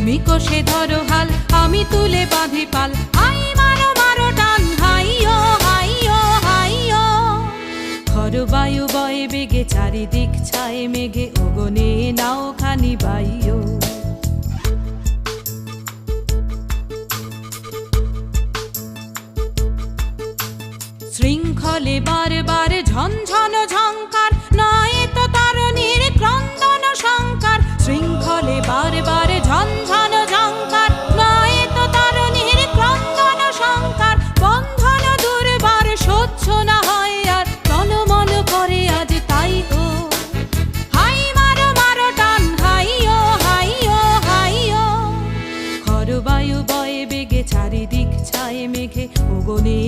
তুমি কষে ধরো হাল, আমি তুলে বাঁধি পাল। হাই মারো মারো টান, হাইয়ো হাইয়ো হাইয়ো। খর বায়ু বয়ে বেগে, চারিদিক ছায়ে মেঘে, ওগনে নাও খানি বাইয়ো। শৃঙ্খলে বারবার ঝনঝন ঝংকার, নয় তো তারণীর ক্রন্দন শঙ্কার। শৃঙ্খলে বারবার ঝনঝন ঝংকার, নয় তো তারণীর ক্রন্দন শঙ্কার। বন্ধন দুর্বার সহ্য না হয় আর, টলমল করে আজ তাই হো। হাই মারো মারো টান, হাইয়ো হাইয়ো হাইয়ো। খর বায়ু বয়ে বেগে, চারিদিক ছায়ে মেঘে, ওগনে